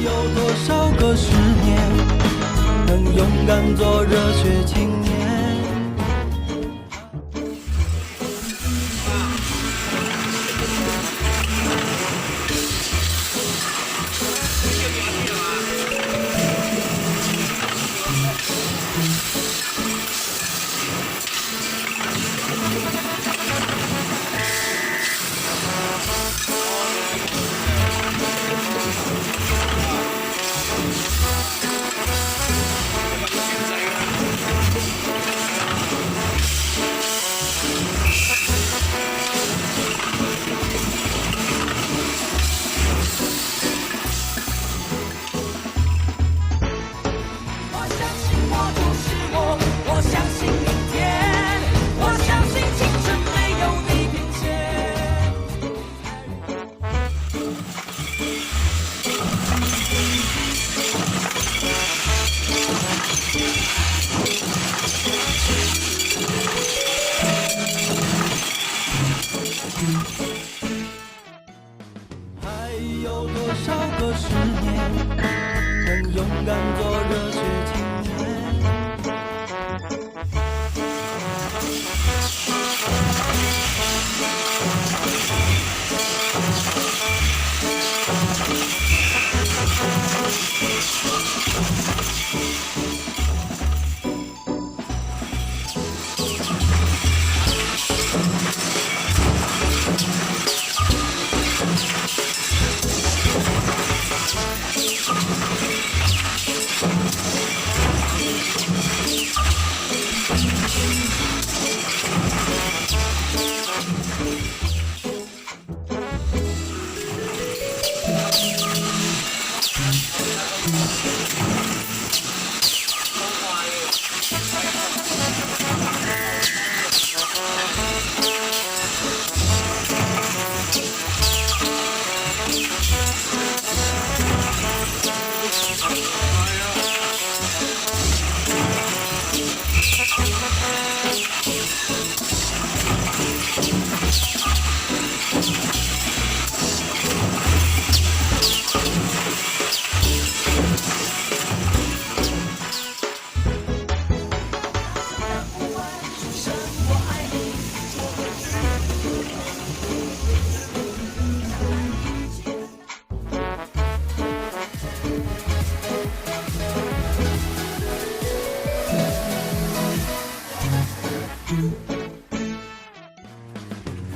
有多少个十年，能勇敢做热血青年？还有多少个十年，能勇敢做热血青年？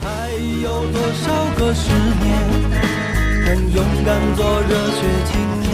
还有多少个十年，能勇敢做热血青年？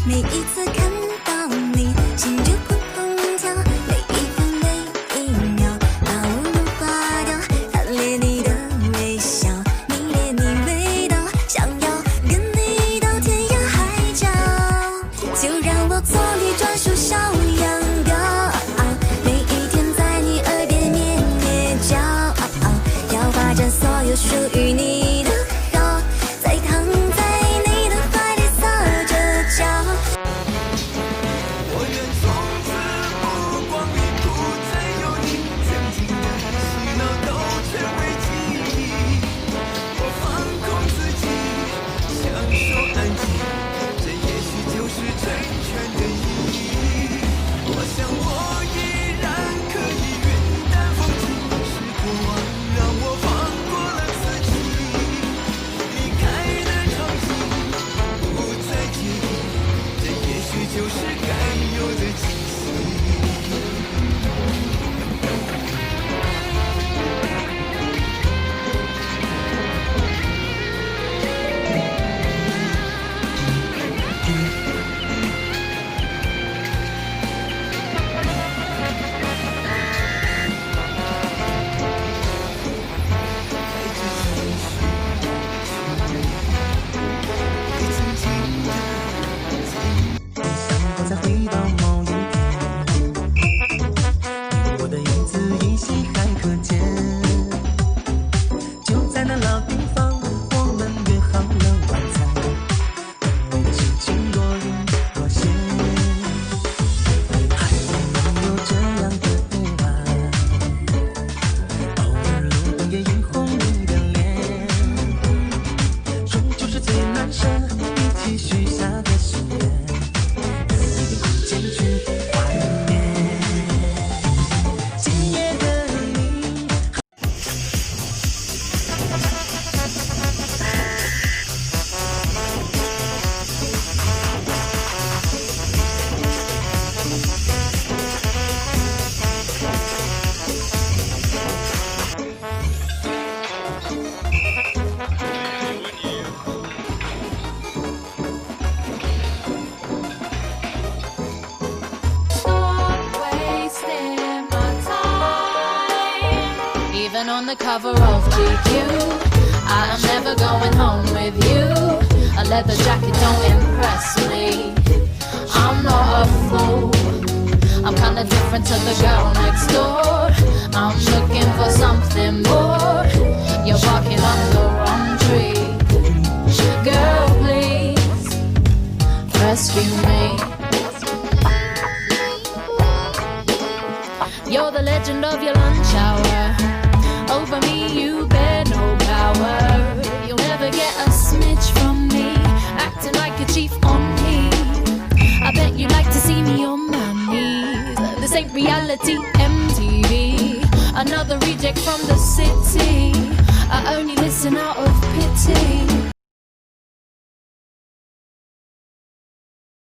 每一次看到你，心就砰砰跳，每一分每一秒，把我融化掉。贪恋你的微笑，迷恋你味道，想要跟你到天涯海角。就让我做你专属小羊羔，每一天在你耳边咩咩叫，要霸占所有属于你的好，再躺在你的怀里撒着娇。我愿从此目光里不再有你，曾经的喜怒都成为记忆。我放空自己，享受安静，这也许就是成全的意义。我想我依然可以云淡风轻，是过往让我放过了自己。离开的场景不再介意，这也许就是该有的惊喜。再回到某一天，我的影子依稀还可见。就在那老地方，我们约好了晚餐。你的心情若隐若现，还没有这样的夜晚。偶尔路灯也映红你的脸，终究是最难舍，一起许下的心愿。前去怀念，今夜的你。Even on the cover of GQ, I'm never going home with you. A leather jacket don't impress me. I'm not a fool. I'm kinda different to the girl next door. I'm looking for something more. You're barking on the wrong tree. Girl, please rescue me. You're the legend of your lunch hour. Over me you bear no power. You'll never get a smidge from me, acting like a chief on me. I bet you like to see me on my knees. This ain't reality MTV, another reject from the city.